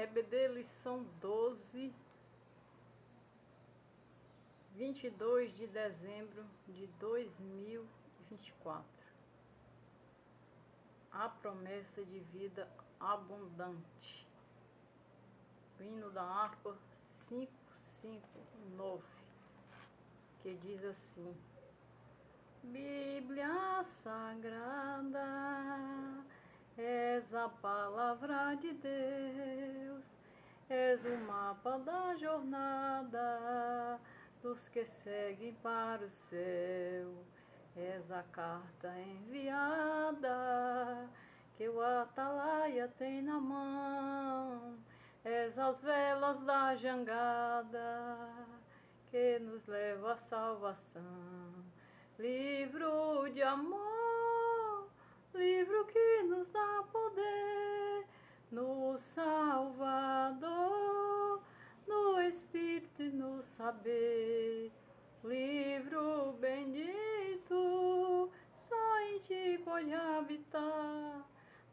EBD, lição 12, 22 de dezembro de 2024. A promessa de vida abundante. O hino da harpa 559, que diz assim: Bíblia Sagrada, és a palavra de Deus, és o mapa da jornada dos que seguem para o céu, és a carta enviada que o atalaia tem na mão, és as velas da jangada que nos leva à salvação. Livro de amor, livro que nos dá poder no Salvador, no Espírito e no saber. Livro bendito, só em ti pode habitar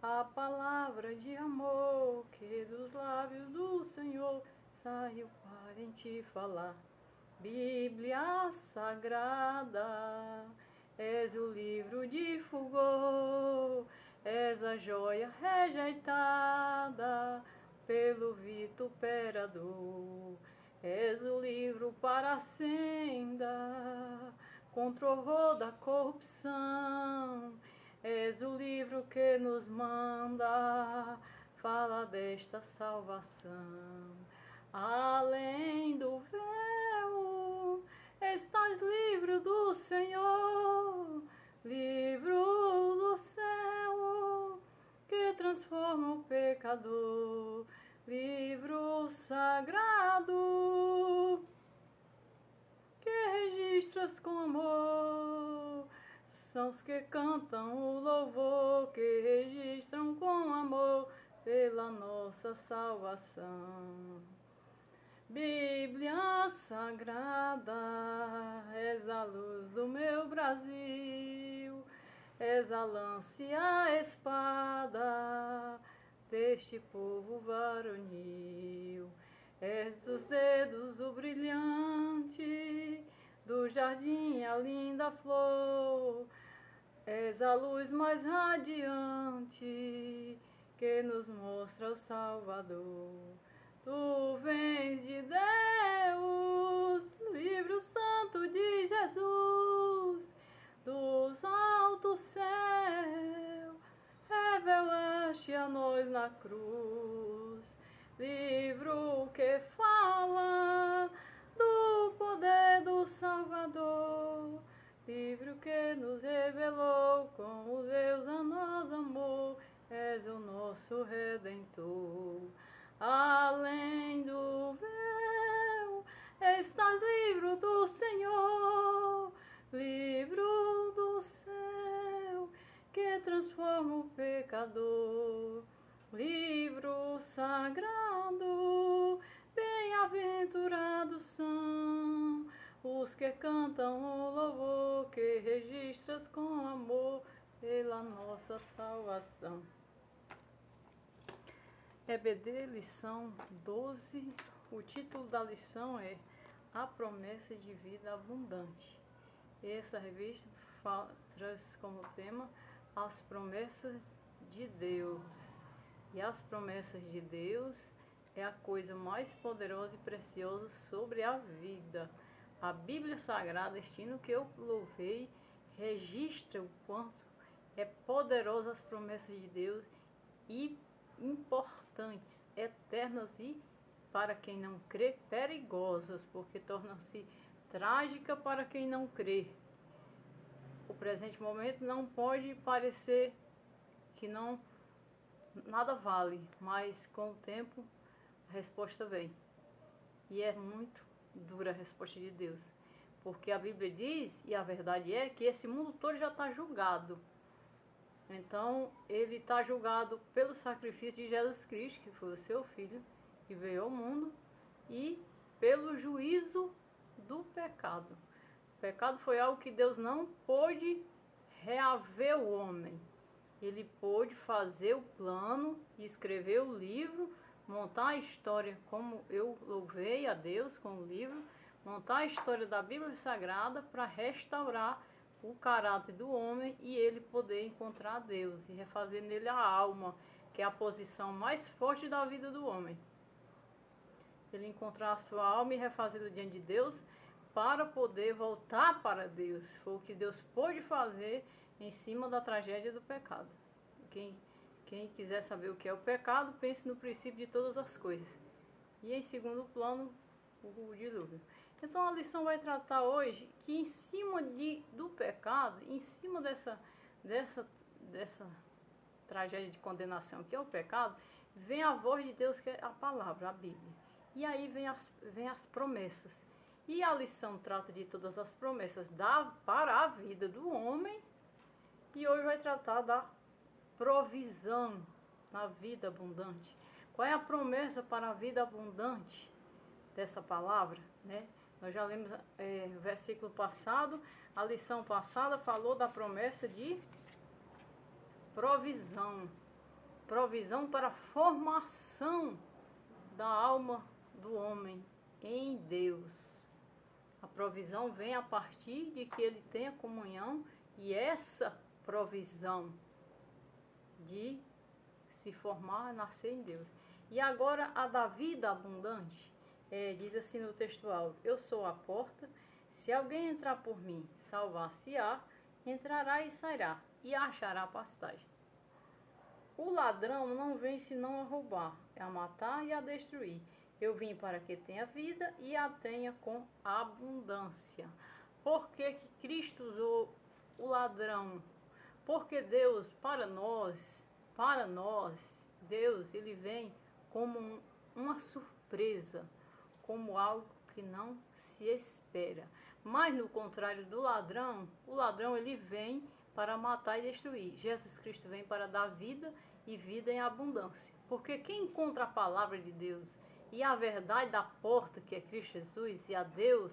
a palavra de amor que dos lábios do Senhor saiu para em ti falar. Bíblia Sagrada, és o livro de fulgor, és a joia rejeitada pelo vituperador, és o livro para a senda contra o horror da corrupção, és o livro que nos manda fala desta salvação. Além do véu estás livre do Senhor, livro do céu que transforma o pecador, livro sagrado que registras com amor. São os que cantam o louvor, que registram com amor pela nossa salvação. Bíblia Sagrada, és a luz do meu Brasil, és a lança e a espada deste povo varonil, és dos dedos o brilhante, do jardim a linda flor, és a luz mais radiante que nos mostra o Salvador. Tu vens de Deus, livro santo de Jesus, dos altos céus, revelaste a nós na cruz, livro que fala do poder do Salvador, livro que nos revelou como Deus a nós amou, és o nosso Redentor. Além do véu estás livre do Senhor, livro do céu que transforma o pecador, livro sagrado, bem-aventurados são os que cantam o louvor, que registras com amor pela nossa salvação. EBD, lição 12, o título da lição é A Promessa de Vida Abundante. Essa revista traz como tema as promessas de Deus. E as promessas de Deus é a coisa mais poderosa e preciosa sobre a vida. A Bíblia Sagrada, este hino que eu louvei, registra o quanto é poderosa as promessas de Deus e importantes, eternas e, para quem não crê, perigosas, porque tornam-se trágicas para quem não crê. O presente momento não pode parecer que nada vale, mas com o tempo a resposta vem. E é muito dura a resposta de Deus, porque a Bíblia diz, e a verdade é, que esse mundo todo já está julgado. Então, ele está julgado pelo sacrifício de Jesus Cristo, que foi o seu Filho, que veio ao mundo, e pelo juízo do pecado. O pecado foi algo que Deus não pôde reaver o homem. Ele pôde fazer o plano e escrever o livro montar a história como eu louvei a Deus com o livro, montar a história da Bíblia Sagrada para restaurar o caráter do homem e ele poder encontrar Deus e refazer nele a alma, que é a posição mais forte da vida do homem. Ele encontrar a sua alma e refazê-la diante de Deus para poder voltar para Deus. Foi o que Deus pôde fazer em cima da tragédia do pecado. Quem quiser saber o que é o pecado, pense no princípio de todas as coisas. E em segundo plano, o dilúvio. Então a lição vai tratar hoje que em cima do pecado, em cima dessa tragédia de condenação que é o pecado, vem a voz de Deus, que é a palavra, a Bíblia. E aí vem as promessas. E a lição trata de todas as promessas para a vida do homem. E hoje vai tratar da provisão na vida abundante. Qual é a promessa para a vida abundante dessa palavra, né? Nós já lemos o versículo passado, a lição passada falou da promessa de provisão. Provisão para a formação da alma do homem em Deus. A provisão vem a partir de que ele tenha comunhão, e essa provisão de se formar, nascer em Deus. E agora a da vida abundante, diz assim no textual: eu sou a porta, se alguém entrar por mim, salvar-se-á, entrará e sairá, e achará pastagem. O ladrão não vem senão a roubar, a matar e a destruir. Eu vim para que tenha vida e a tenha com abundância. Por que Cristo usou o ladrão? Porque Deus, para nós, Deus, ele vem como uma surpresa, como algo que não se espera. Mas no contrário do ladrão, o ladrão ele vem para matar e destruir. Jesus Cristo vem para dar vida e vida em abundância. Porque quem encontra a palavra de Deus e a verdade da porta, que é Cristo Jesus, e a Deus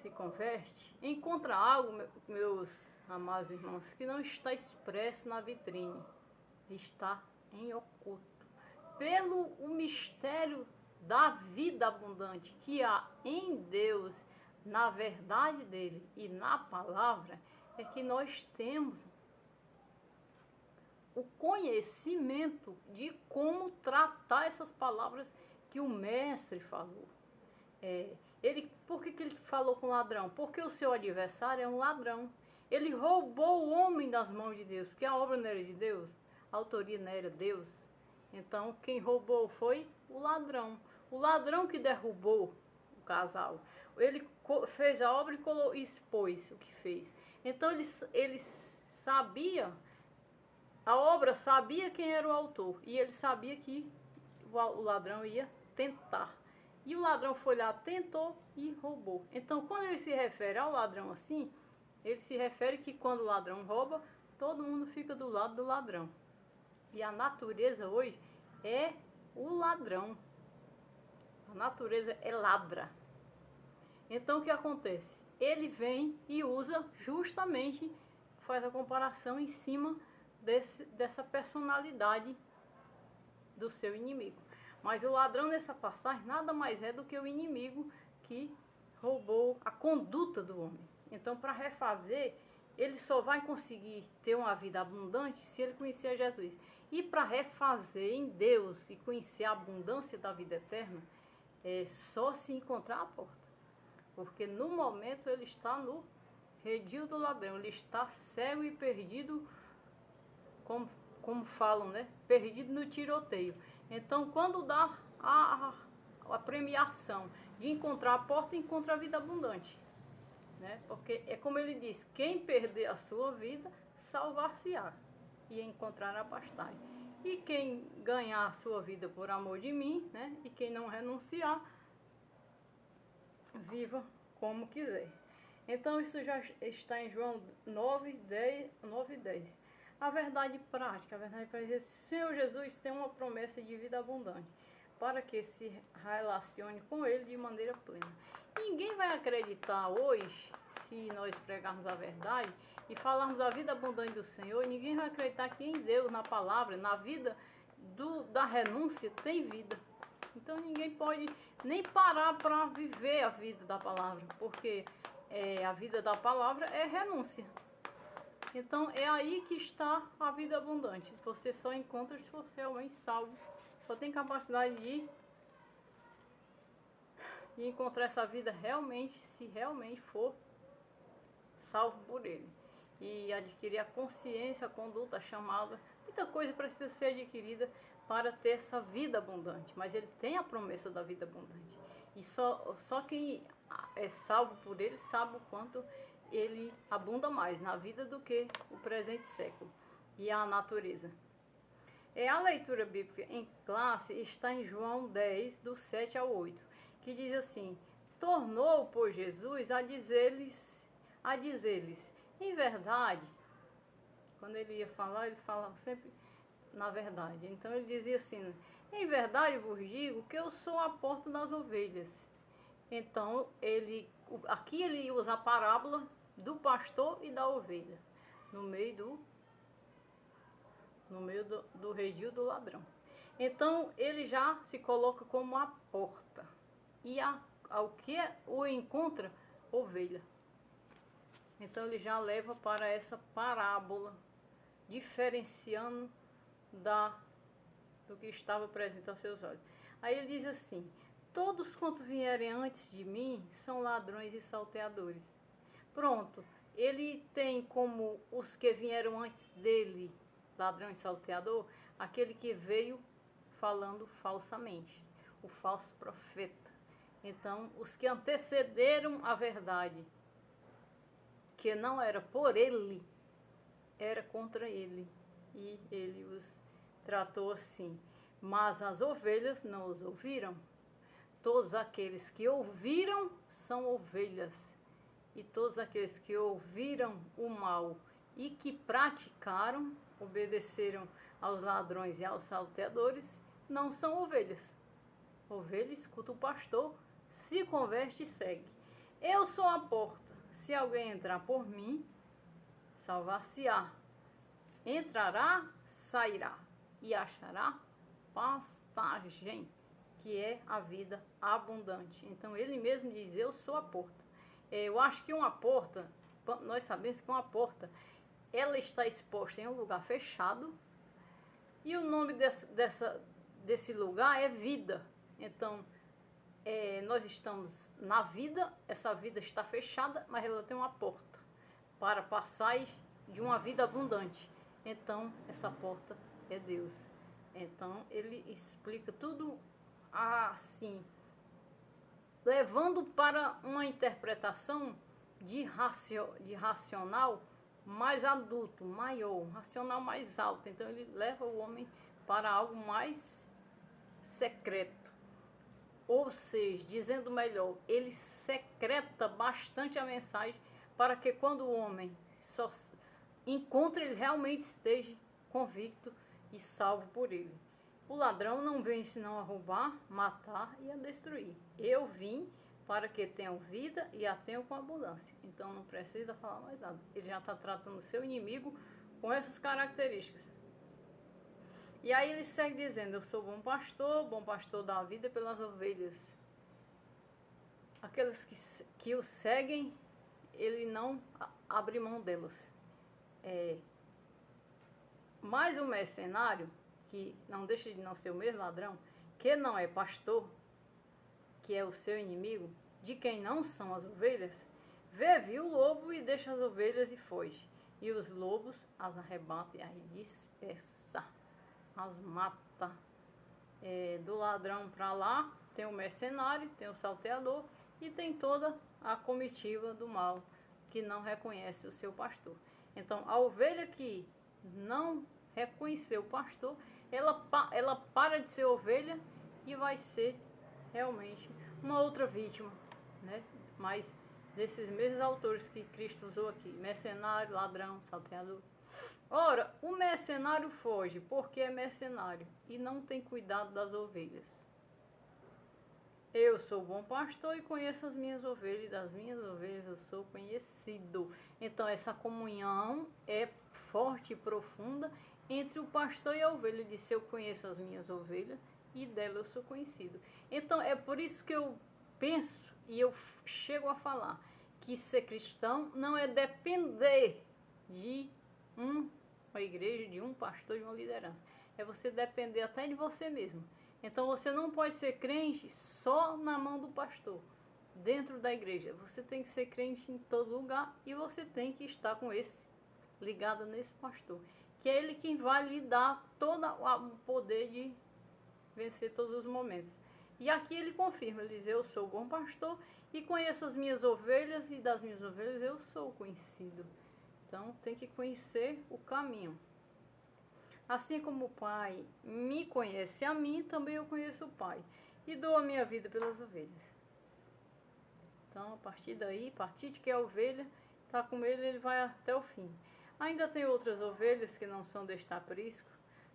se converte, encontra algo, meus amados irmãos, que não está expresso na vitrine, está em oculto. Pelo o mistério da vida abundante que há em Deus, na verdade dele e na palavra, é que nós temos o conhecimento de como tratar essas palavras que o mestre falou. Por que ele falou com o ladrão? Porque o seu adversário é um ladrão. Ele roubou o homem das mãos de Deus, porque a obra não era de Deus, a autoria não era Deus. Então quem roubou foi o ladrão. O ladrão que derrubou o casal. Ele fez a obra e expôs o que fez. Então ele sabia, a obra sabia quem era o autor. E ele sabia que o ladrão ia tentar. E o ladrão foi lá, tentou e roubou. Então quando ele se refere ao ladrão assim, ele se refere que quando o ladrão rouba, todo mundo fica do lado do ladrão. E a natureza hoje é o ladrão. A natureza é ladra. Então o que acontece? Ele vem e usa justamente, faz a comparação em cima dessa personalidade do seu inimigo. Mas o ladrão nessa passagem nada mais é do que o inimigo que roubou a conduta do homem. Então para refazer, ele só vai conseguir ter uma vida abundante se ele conhecer Jesus. E para refazer em Deus e conhecer a abundância da vida eterna, é só se encontrar a porta. Porque no momento ele está no redil do ladrão, ele está cego e perdido, como falam, né? Perdido no tiroteio. Então quando dá a premiação de encontrar a porta, encontra a vida abundante. Né? Porque é como ele diz, quem perder a sua vida, salvar-se-á e encontrará pastagem. E quem ganhar a sua vida por amor de mim, né? E quem não renunciar, viva como quiser. Então isso já está em João 9:10. A verdade prática, é que Senhor Jesus tem uma promessa de vida abundante, para que se relacione com Ele de maneira plena. Ninguém vai acreditar hoje, se nós pregarmos a verdade e falarmos da vida abundante do Senhor, ninguém vai acreditar que em Deus, na palavra, na vida da renúncia tem vida. Então ninguém pode nem parar para viver a vida da palavra, porque a vida da palavra é renúncia. Então é aí que está a vida abundante. Você só encontra se for realmente salvo. Só tem capacidade de encontrar essa vida realmente, se realmente for salvo por Ele. E adquirir a consciência, a conduta, a chamada. Muita coisa precisa ser adquirida para ter essa vida abundante. Mas Ele tem a promessa da vida abundante. E só quem é salvo por Ele sabe o quanto Ele abunda mais na vida do que o presente século e a natureza. A leitura bíblica em classe está em João 10, do 7 ao 8, que diz assim: tornou, pois, Jesus a dizer-lhes, em verdade. Quando ele ia falar, ele falava sempre na verdade. Então ele dizia assim: em verdade vos digo que eu sou a porta das ovelhas. Então aqui ele usa a parábola do pastor e da ovelha, no meio do redil do ladrão. Então ele já se coloca como a porta. E ao que o encontra? Ovelha. Então ele já leva para essa parábola, diferenciando do que estava presente aos seus olhos. Aí ele diz assim: todos quanto vierem antes de mim são ladrões e salteadores. Pronto, ele tem como os que vieram antes dele, ladrão e salteador, aquele que veio falando falsamente, o falso profeta. Então, os que antecederam a verdade, que não era por ele, era contra ele. E ele os tratou assim. Mas as ovelhas não os ouviram. Todos aqueles que ouviram são ovelhas. E todos aqueles que ouviram o mal e que praticaram, obedeceram aos ladrões e aos salteadores, não são ovelhas. Ovelha escuta o pastor, se converte e segue. Eu sou a porta. Se alguém entrar por mim, salvar-se-á. Entrará, sairá e achará pastagem, que é a vida abundante. Então ele mesmo diz: eu sou a porta. Eu acho que uma porta, nós sabemos que uma porta, ela está exposta em um lugar fechado, e o nome desse lugar é vida. Então nós estamos na vida, essa vida está fechada, mas ela tem uma porta para passar de uma vida abundante. Então essa porta é Deus. Então ele explica tudo assim, levando para uma interpretação de racional mais adulto, maior, um racional mais alto. Então ele leva o homem para algo mais secreto. Ou seja, dizendo melhor, ele secreta bastante a mensagem para que quando o homem só encontre, ele realmente esteja convicto e salvo por ele. O ladrão não vem senão a roubar, matar e a destruir. Eu vim para que tenham vida e a tenham com abundância. Então não precisa falar mais nada. Ele já está tratando o seu inimigo com essas características. E aí ele segue dizendo: eu sou bom pastor dá a vida pelas ovelhas. Aqueles que o seguem, ele não abre mão delas. Mas o mercenário, que não deixa de não ser o mesmo ladrão, que não é pastor, que é o seu inimigo, de quem não são as ovelhas, viu o lobo e deixa as ovelhas e foge. E os lobos as arrebatam e as dispersa, as mata. Do ladrão para lá tem o mercenário, tem o salteador e tem toda a comitiva do mal, que não reconhece o seu pastor. Então a ovelha que não reconheceu o pastor, ela para de ser ovelha e vai ser realmente uma outra vítima, né? Mas desses mesmos autores que Cristo usou aqui: mercenário, ladrão, salteador. Ora, o mercenário foge porque é mercenário e não tem cuidado das ovelhas. Eu sou bom pastor e conheço as minhas ovelhas, e das minhas ovelhas eu sou conhecido. Então essa comunhão é forte e profunda entre o pastor e a ovelha. Ele disse: eu conheço as minhas ovelhas e dela eu sou conhecido. Então é por isso que eu penso e eu chego a falar que ser cristão não é depender de uma igreja, de um pastor, de uma liderança. É você depender até de você mesmo. Então você não pode ser crente só na mão do pastor, dentro da igreja. Você tem que ser crente em todo lugar e você tem que estar com esse, ligado nesse pastor, que é ele quem vai lhe dar todo o poder de vencer todos os momentos. E aqui ele confirma, ele diz: eu sou o bom pastor e conheço as minhas ovelhas, e das minhas ovelhas eu sou conhecido. Então tem que conhecer o caminho. Assim como o Pai me conhece a mim, também eu conheço o Pai e dou a minha vida pelas ovelhas. Então, a partir daí, a partir de que a ovelha está com ele, ele vai até o fim. Ainda tem outras ovelhas que não são deste aprisco.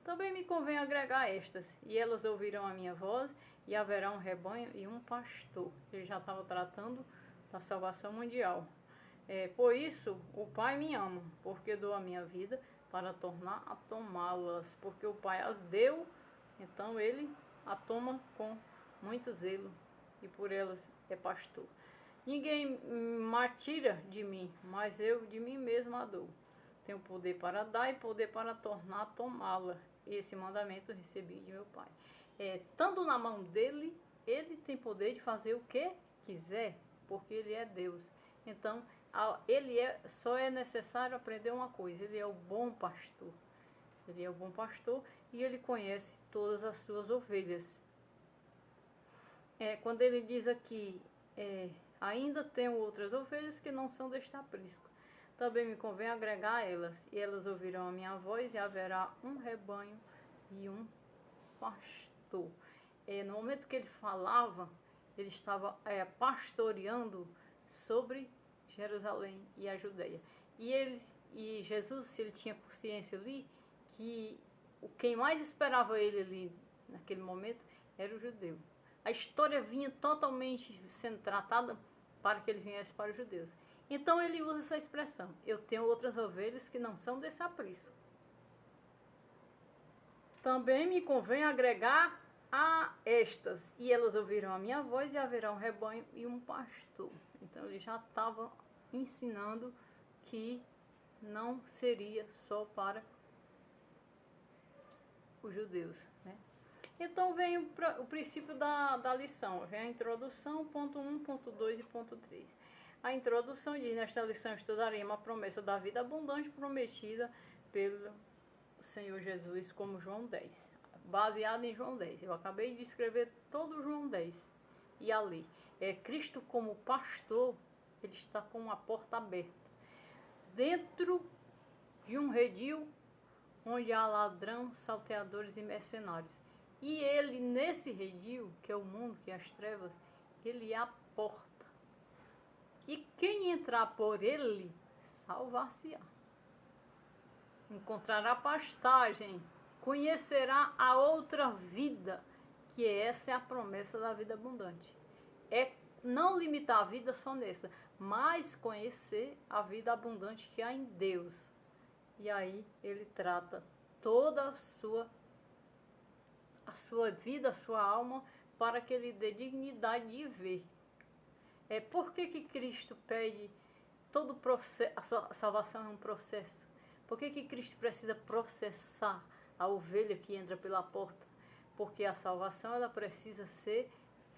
Também me convém agregar estas, e elas ouvirão a minha voz, e haverá um rebanho e um pastor. Ele já estava tratando da salvação mundial. Por isso, o Pai me ama, porque dou a minha vida para tornar a tomá-las. Porque o Pai as deu, então ele a toma com muito zelo, e por elas é pastor. Ninguém me tira de mim, mas eu de mim mesmo a dou. Tenho poder para dar e poder para tornar a tomá-la. Esse mandamento recebi de meu Pai. Estando na mão dele, ele tem poder de fazer o que quiser, porque ele é Deus. Então, só é necessário aprender uma coisa: ele é o bom pastor. Ele é o bom pastor e ele conhece todas as suas ovelhas. Quando ele diz aqui, ainda tenho outras ovelhas que não são deste aprisco. Também me convém agregar a elas, e elas ouvirão a minha voz, e haverá um rebanho e um pastor. No momento que ele falava, ele estava pastoreando sobre Jerusalém e a Judeia. E Jesus, ele tinha consciência ali que quem mais esperava ele ali naquele momento era o judeu. A história vinha totalmente sendo tratada para que ele viesse para os judeus. Então ele usa essa expressão: eu tenho outras ovelhas que não são desse aprisco. Também me convém agregar a estas, e elas ouvirão a minha voz, e haverá um rebanho e um pastor. Então ele já estava ensinando que não seria só para os judeus, né? Então vem o princípio da lição, vem a introdução, ponto 1, ponto 2 e ponto 3. A introdução diz: nesta lição estudaremos a promessa da vida abundante prometida pelo Senhor Jesus, como João 10, baseado em João 10. Eu acabei de escrever todo João 10 e ali. Cristo como pastor, ele está com uma porta aberta. Dentro de um redil onde há ladrão, salteadores e mercenários. E ele, nesse redil, que é o mundo, que é as trevas, ele é a porta. E quem entrar por ele, salvar-se-á. Encontrará pastagem, conhecerá a outra vida, que essa é a promessa da vida abundante. Não limitar a vida só nessa, mas conhecer a vida abundante que há em Deus. E aí ele trata toda a sua vida, a sua alma, para que ele dê dignidade de ver. Por que Cristo pede todo o processo? A salvação é um processo. Por que Cristo precisa processar a ovelha que entra pela porta? Porque a salvação, ela precisa ser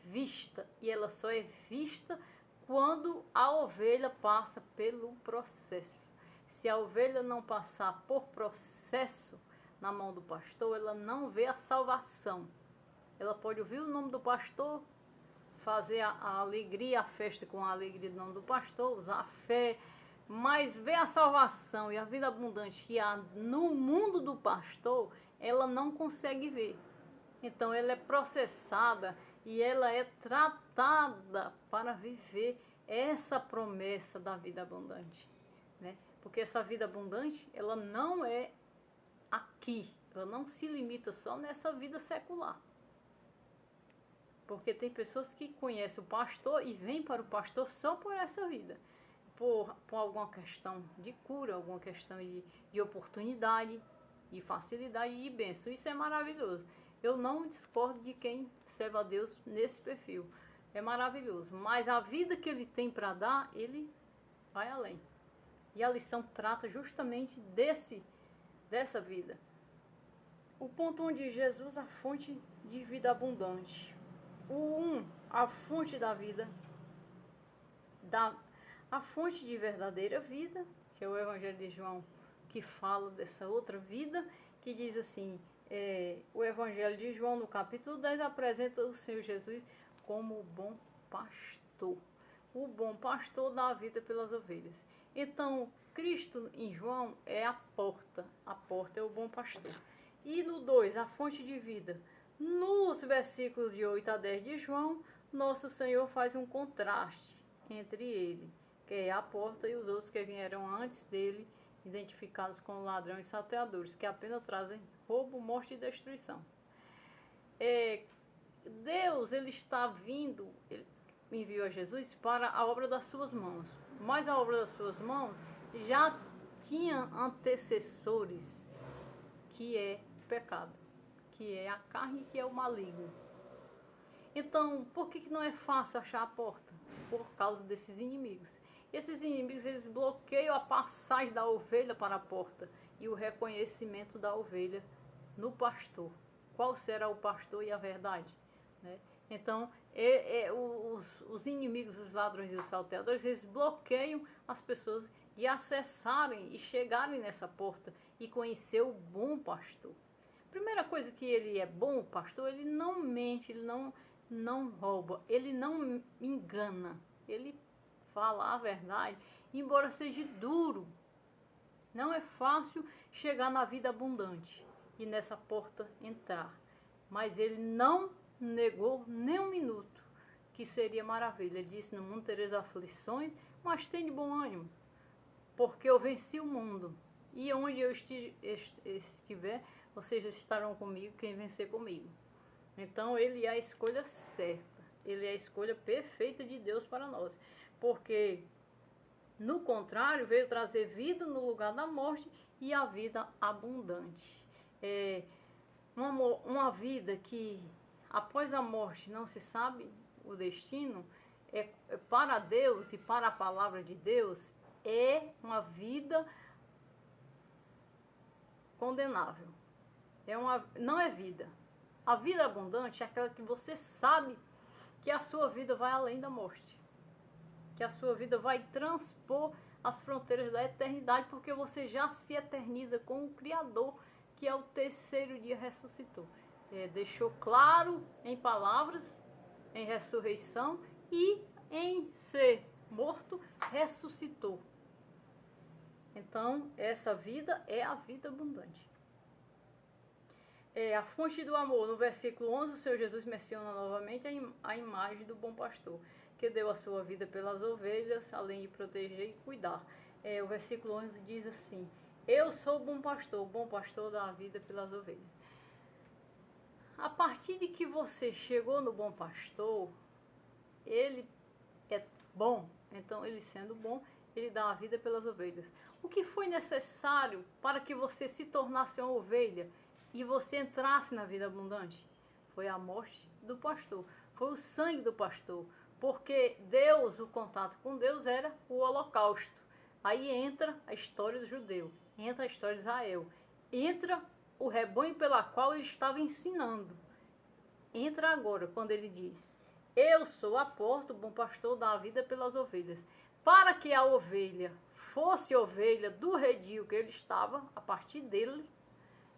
vista, e ela só é vista quando a ovelha passa pelo processo. Se a ovelha não passar por processo na mão do pastor, ela não vê a salvação. Ela pode ouvir o nome do pastor, fazer a alegria, a festa com a alegria do nome do pastor, usar a fé, mas ver a salvação e a vida abundante que há no mundo do pastor, ela não consegue ver. Então ela é processada e ela é tratada para viver essa promessa da vida abundante, né? Porque essa vida abundante, ela não é aqui, ela não se limita só nessa vida secular. Porque tem pessoas que conhecem o pastor e vêm para o pastor só por essa vida. Por alguma questão de cura, alguma questão de oportunidade. de facilidade e de bênção. Isso é maravilhoso. Eu não discordo de quem serve a Deus nesse perfil. É maravilhoso. Mas a vida que ele tem para dar, ele vai além. E a lição trata justamente dessa vida. O ponto 1 de Jesus, a fonte de vida abundante. A fonte da vida, a fonte de verdadeira vida, que é o Evangelho de João, que fala dessa outra vida, que diz assim, o Evangelho de João, no capítulo 10, apresenta o Senhor Jesus como o bom pastor. O bom pastor dá a vida pelas ovelhas. Então, Cristo em João é a porta é o bom pastor. E no 2, a fonte de vida. Nos versículos de 8 a 10 de João, nosso Senhor faz um contraste entre ele, que é a porta, e os outros que vieram antes dele, identificados como ladrões e salteadores, que apenas trazem roubo, morte e destruição. Deus, ele está vindo, ele enviou a Jesus para a obra das suas mãos. Mas a obra das suas mãos já tinha antecessores, que é o pecado, que é a carne, que é o maligno. Então, por que não é fácil achar a porta? Por causa desses inimigos. Esses inimigos, eles bloqueiam a passagem da ovelha para a porta e o reconhecimento da ovelha no pastor. Qual será o pastor e a verdade? Né? Então, os inimigos, os ladrões e os salteadores, eles bloqueiam as pessoas de acessarem e chegarem nessa porta e conhecer o bom pastor. Primeira coisa, que ele é bom pastor, ele não mente, ele não rouba, ele não engana, ele fala a verdade, embora seja duro. Não é fácil chegar na vida abundante e nessa porta entrar, mas ele não negou nem um minuto que seria maravilha. Ele disse: no mundo tereis aflições, mas tem de bom ânimo, porque eu venci o mundo, e onde eu estiver, vocês estarão comigo, quem vencer comigo. Então ele é a escolha certa, ele é a escolha perfeita de Deus para nós, porque no contrário veio trazer vida no lugar da morte e a vida abundante. Uma vida que após a morte não se sabe o destino, para Deus e para a palavra de Deus, é uma vida condenável. Não é vida. A vida abundante é aquela que você sabe que a sua vida vai além da morte, que a sua vida vai transpor as fronteiras da eternidade, porque você já se eterniza com o Criador, que é o terceiro dia ressuscitou. Deixou claro em palavras, em ressurreição, e em ser morto, ressuscitou. Então, essa vida é a vida abundante. A fonte do amor, no versículo 11, o Senhor Jesus menciona novamente a imagem do bom pastor, que deu a sua vida pelas ovelhas, além de proteger e cuidar. O versículo 11 diz assim: eu sou o bom pastor dá a vida pelas ovelhas. A partir de que você chegou no bom pastor, ele é bom, então ele sendo bom, ele dá a vida pelas ovelhas. O que foi necessário para que você se tornasse uma ovelha e você entrasse na vida abundante? Foi a morte do pastor, foi o sangue do pastor, porque Deus, o contato com Deus era o holocausto. Aí entra a história do judeu, entra a história de Israel, entra o rebanho pela qual ele estava ensinando. Entra agora quando ele diz: eu sou a porta, o bom pastor dá a vida pelas ovelhas. Para que a ovelha fosse ovelha do redil que ele estava, a partir dele,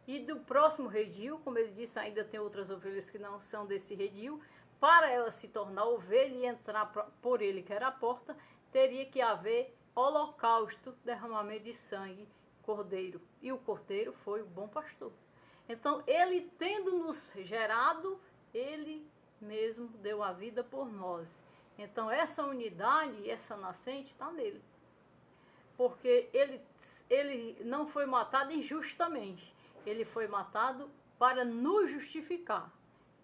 e do próximo redil, como ele disse, ainda tem outras ovelhas que não são desse redil, para ela se tornar ovelha e entrar por ele, que era a porta, teria que haver holocausto, derramamento de sangue, cordeiro. E o cordeiro foi o bom pastor. Então, ele tendo nos gerado, ele mesmo deu a vida por nós. Então, essa unidade, essa nascente está nele. Porque ele não foi matado injustamente. Ele foi matado para nos justificar.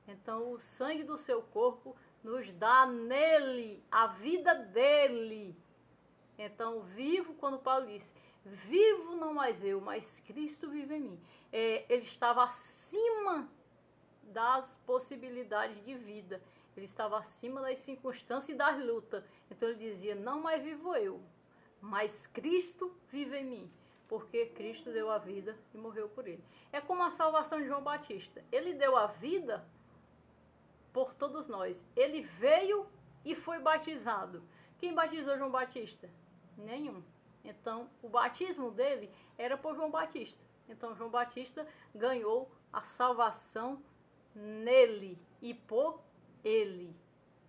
Então, o sangue do seu corpo nos dá nele a vida dele. Então, vivo, quando Paulo disse, vivo não mais eu, mas Cristo vive em mim. Ele estava acima das possibilidades de vida. Ele estava acima das circunstâncias e das lutas. Então ele dizia, não mais vivo eu, mas Cristo vive em mim. Porque Cristo deu a vida e morreu por ele. É como a salvação de João Batista. Ele deu a vida por todos nós. Ele veio e foi batizado. Quem batizou João Batista? Nenhum. Então, o batismo dele era por João Batista. Então, João Batista ganhou a salvação nele e por ele.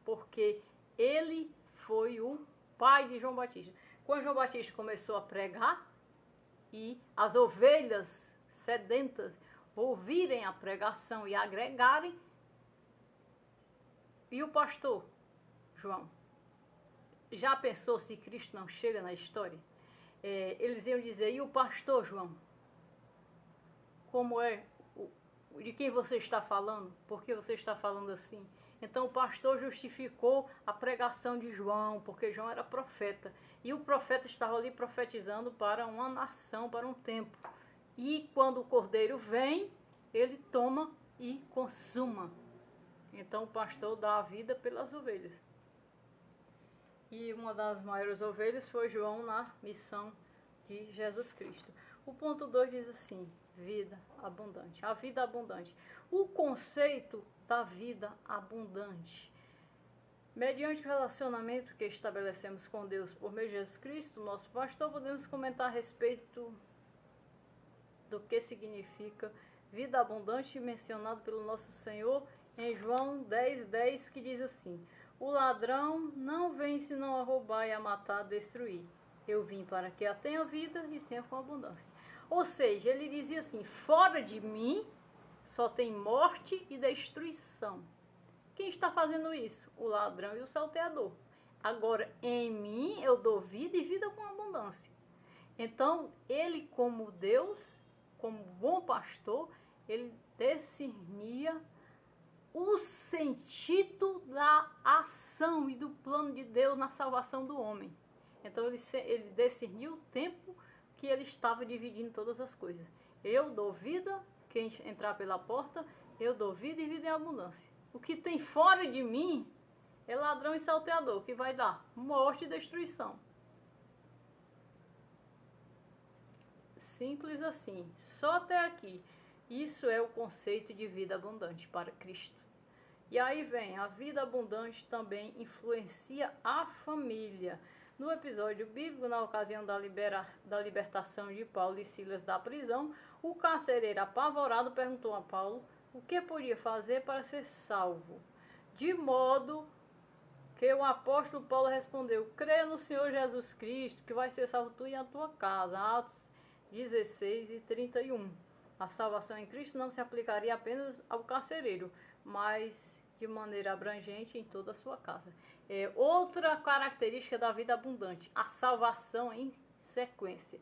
Porque ele foi o pai de João Batista. Quando João Batista começou a pregar, e as ovelhas sedentas ouvirem a pregação e agregarem, e o pastor João, já pensou se Cristo não chega na história? Eles iam dizer, e o pastor João? Como é? De quem você está falando? Por que você está falando assim? Então o pastor justificou a pregação de João, porque João era profeta. E o profeta estava ali profetizando para uma nação, para um tempo. E quando o cordeiro vem, ele toma e consuma. Então o pastor dá a vida pelas ovelhas. E uma das maiores ovelhas foi João na missão de Jesus Cristo. O ponto 2 diz assim, vida abundante. A vida abundante. O conceito da vida abundante. Mediante o relacionamento que estabelecemos com Deus por meio de Jesus Cristo, nosso pastor, podemos comentar a respeito do que significa vida abundante mencionado pelo nosso Senhor em João 10:10, que diz assim: o ladrão não vem senão a roubar e a matar, a destruir. Eu vim para que a tenha vida e tenha com abundância. Ou seja, ele dizia assim, fora de mim só tem morte e destruição. Quem está fazendo isso? O ladrão e o salteador. Agora, em mim eu dou vida e vida com abundância. Então, ele como Deus, como bom pastor, ele discernia o sentido da ação e do plano de Deus na salvação do homem. Então, ele discerniu o tempo que ele estava dividindo todas as coisas. Eu dou vida, quem entrar pela porta, eu dou vida e vida em abundância. O que tem fora de mim é ladrão e salteador, que vai dar morte e destruição. Simples assim, só até aqui. Isso é o conceito de vida abundante para Cristo. E aí vem, a vida abundante também influencia a família. No episódio bíblico, na ocasião da libertação de Paulo e Silas da prisão, o carcereiro apavorado perguntou a Paulo o que podia fazer para ser salvo. De modo que o apóstolo Paulo respondeu, crê no Senhor Jesus Cristo, que vai ser salvo tu e a tua casa. Atos 16:31. A salvação em Cristo não se aplicaria apenas ao carcereiro, mas de maneira abrangente em toda a sua casa. Outra característica da vida abundante, a salvação em sequência.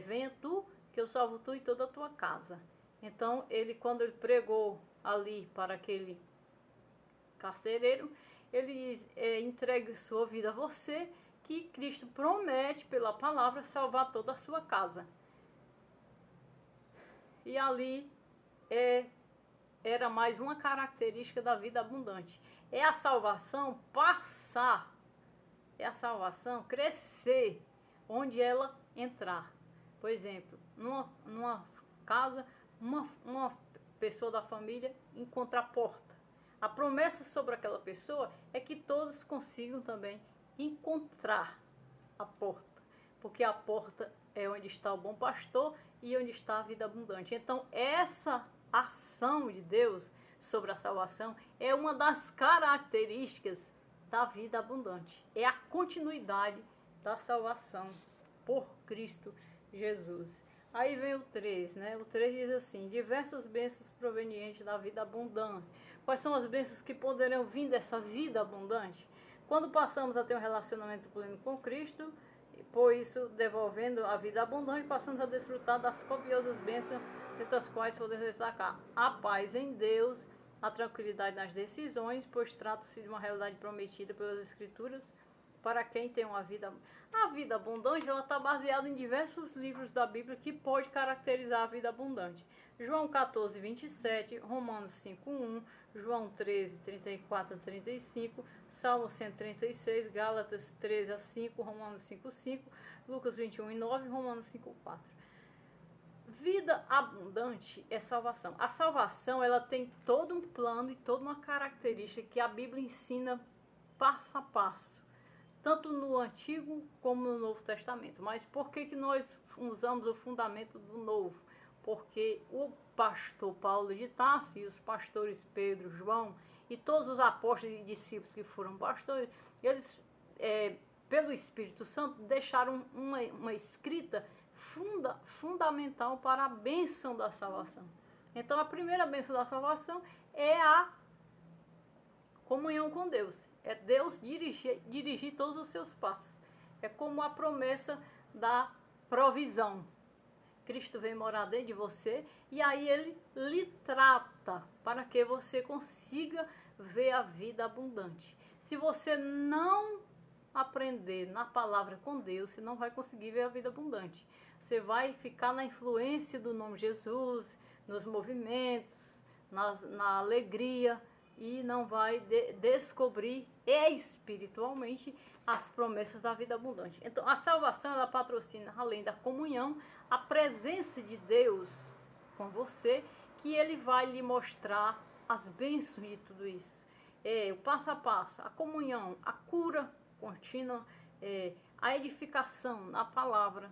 Venha tu, que eu salvo tu e toda a tua casa. Então, quando ele pregou ali para aquele carcereiro, ele entrega sua vida a você, que Cristo promete pela palavra salvar toda a sua casa. E ali era mais uma característica da vida abundante. É a salvação passar, é a salvação crescer onde ela entrar. Por exemplo, numa casa, uma pessoa da família encontra a porta. A promessa sobre aquela pessoa é que todos consigam também encontrar a porta, porque a porta é onde está o bom pastor e onde está a vida abundante. Então, essa ação de Deus sobre a salvação é uma das características da vida abundante. É a continuidade da salvação por Cristo Jesus. Aí vem o 3, né? O 3 diz assim, diversas bênçãos provenientes da vida abundante. Quais são as bênçãos que poderão vir dessa vida abundante? Quando passamos a ter um relacionamento pleno com Cristo, por isso, devolvendo a vida abundante, passamos a desfrutar das copiosas bênçãos, entre as quais podemos destacar a paz em Deus, a tranquilidade nas decisões, pois trata-se de uma realidade prometida pelas Escrituras, para quem tem uma vida. A vida abundante, ela está baseada em diversos livros da Bíblia que pode caracterizar a vida abundante. João 14, 27, Romanos 5, 1, João 13, 34 a 35, Salmo 136, Gálatas 13 a 5, Romanos 5, 5, Lucas 21 e 9, Romanos 5, 4. Vida abundante é salvação. A salvação, ela tem todo um plano e toda uma característica que a Bíblia ensina passo a passo, tanto no Antigo como no Novo Testamento. Mas por que nós usamos o fundamento do Novo? Porque o pastor Paulo de Tarso e os pastores Pedro, João e todos os apóstolos e discípulos que foram pastores, eles, pelo Espírito Santo, deixaram uma escrita fundamental para a bênção da salvação. Então, a primeira bênção da salvação é a comunhão com Deus. É Deus dirigir todos os seus passos. É como a promessa da provisão. Cristo vem morar dentro de você e aí ele lhe trata para que você consiga ver a vida abundante. Se você não aprender na palavra com Deus, você não vai conseguir ver a vida abundante. Você vai ficar na influência do nome de Jesus, nos movimentos, na alegria, e não vai descobrir espiritualmente as promessas da vida abundante. Então, a salvação, ela patrocina, além da comunhão, a presença de Deus com você, que ele vai lhe mostrar as bênçãos de tudo isso. O passo a passo, a comunhão, a cura contínua, a edificação na palavra,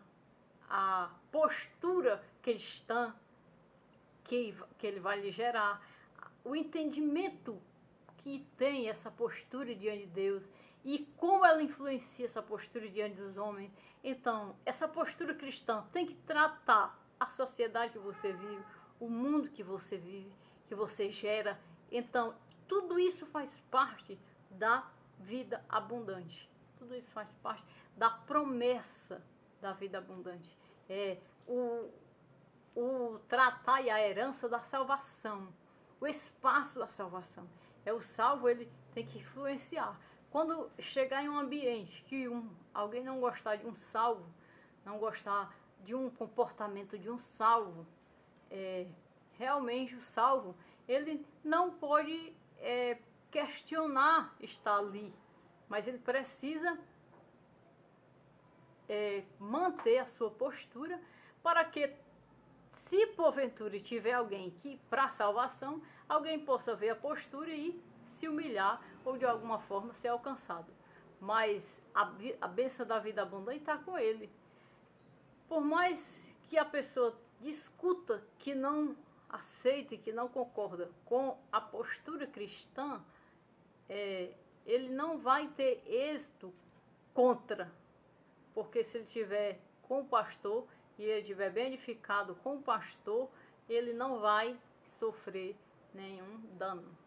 a postura cristã que ele vai lhe gerar, o entendimento que tem essa postura diante de Deus e como ela influencia essa postura diante dos homens. Então, essa postura cristã tem que tratar a sociedade que você vive, o mundo que você vive, que você gera. Então, tudo isso faz parte da vida abundante. Tudo isso faz parte da promessa da vida abundante. O tratar e a herança da salvação, o espaço da salvação. O salvo, ele tem que influenciar. Quando chegar em um ambiente que alguém não gostar de um salvo, não gostar de um comportamento de um salvo, realmente o salvo, ele não pode questionar estar ali, mas ele precisa manter a sua postura para que, se porventura tiver alguém que para salvação, alguém possa ver a postura e se humilhar ou de alguma forma ser alcançado. Mas a bênção da vida abundante está com ele. Por mais que a pessoa discuta, que não aceite, que não concorda com a postura cristã, ele não vai ter êxito contra. Porque se ele estiver com o pastor e ele estiver bem edificado com o pastor, ele não vai sofrer nenhum dano.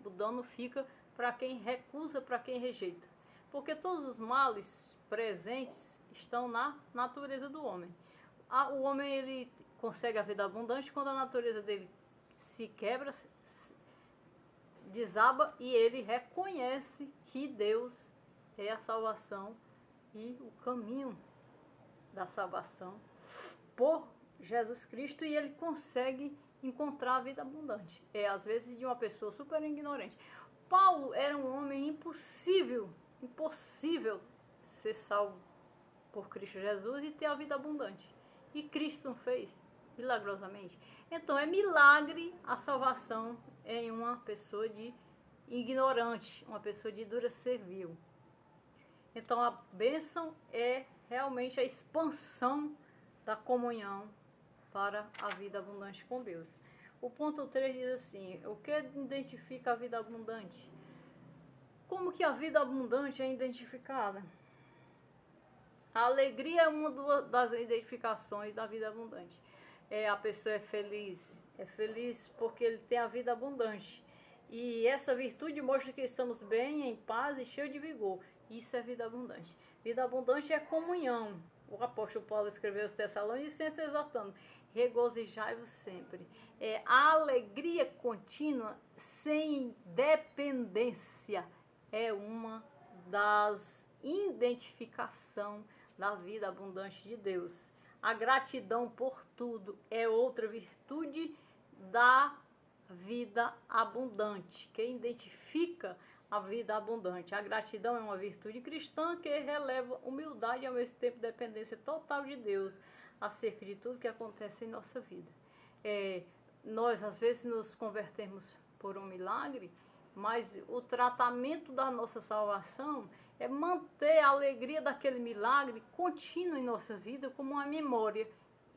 O dano fica para quem recusa, para quem rejeita. Porque todos os males presentes estão na natureza do homem. O homem, ele consegue a vida abundante quando a natureza dele se quebra, desaba, e ele reconhece que Deus é a salvação e o caminho da salvação por Jesus Cristo, e ele consegue encontrar a vida abundante. Às vezes de uma pessoa super ignorante. Paulo era um homem impossível ser salvo por Cristo Jesus e ter a vida abundante. E Cristo fez milagrosamente. Então, é milagre a salvação em uma pessoa de ignorante, uma pessoa de dura servil. Então, a bênção é realmente a expansão da comunhão para a vida abundante com Deus. O ponto 3 diz assim: o que identifica a vida abundante? Como que a vida abundante é identificada? A alegria é uma das identificações da vida abundante. A pessoa é feliz porque ele tem a vida abundante. E essa virtude mostra que estamos bem, em paz e cheios de vigor. Isso é vida abundante. Vida abundante é comunhão. O apóstolo Paulo escreveu aos Tessalonicenses exortando: regozijai-vos sempre. A alegria contínua sem dependência é uma das identificação da vida abundante de Deus. A gratidão por tudo é outra virtude da vida abundante, que identifica a vida abundante. A gratidão é uma virtude cristã que releva humildade e ao mesmo tempo dependência total de Deus acerca de tudo que acontece em nossa vida. Nós às vezes nos convertemos por um milagre, mas o tratamento da nossa salvação é manter a alegria daquele milagre contínua em nossa vida como uma memória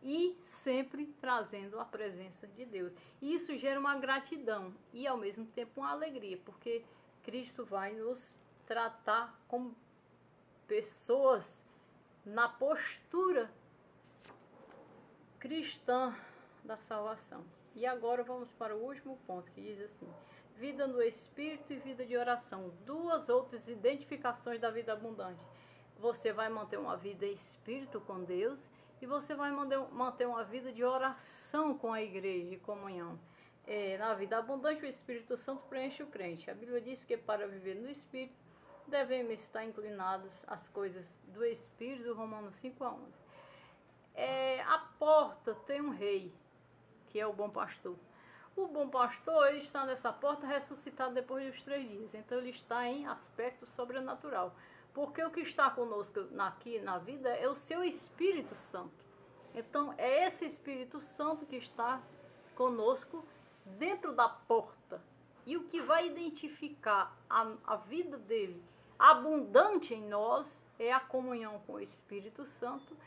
e sempre trazendo a presença de Deus. E isso gera uma gratidão e ao mesmo tempo uma alegria, porque Cristo vai nos tratar como pessoas na postura cristã da salvação. E agora vamos para o último ponto, que diz assim: vida no Espírito e vida de oração. Duas outras identificações da vida abundante. Você vai manter uma vida Espírito com Deus e você vai manter uma vida de oração com a igreja e comunhão. Na vida abundante, o Espírito Santo preenche o crente. A Bíblia diz que para viver no Espírito, devemos estar inclinados às coisas do Espírito, Romanos 5:11. A porta tem um rei, que é o bom pastor. O bom pastor, ele está nessa porta ressuscitado depois dos 3 dias. Então ele está em aspecto sobrenatural. Porque o que está conosco aqui na vida é o seu Espírito Santo. Então é esse Espírito Santo que está conosco dentro da porta. E o que vai identificar a vida dele abundante em nós é a comunhão com o Espírito Santo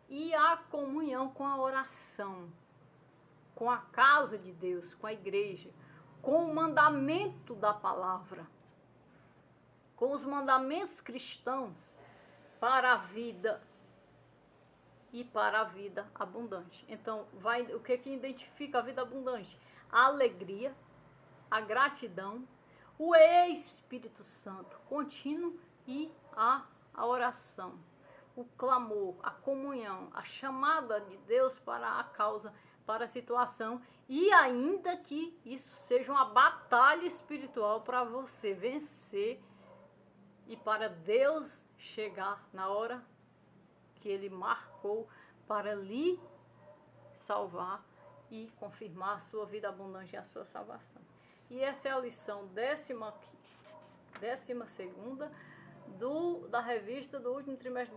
e a comunhão com a oração, com a casa de Deus, com a igreja, com o mandamento da palavra, com os mandamentos cristãos para a vida e para a vida abundante. Então, o que identifica a vida abundante? A alegria, a gratidão, o Espírito Santo contínuo e a oração, o clamor, a comunhão, a chamada de Deus para a causa, para a situação, e ainda que isso seja uma batalha espiritual para você vencer e para Deus chegar na hora que Ele marcou para lhe salvar e confirmar a sua vida abundante e a sua salvação. E essa é a lição 12ª da revista do último trimestre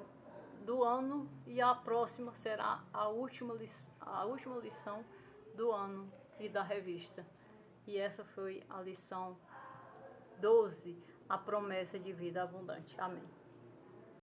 do ano, e a próxima será a última lição do ano e da revista. E essa foi a lição 12, a promessa de vida abundante. Amém.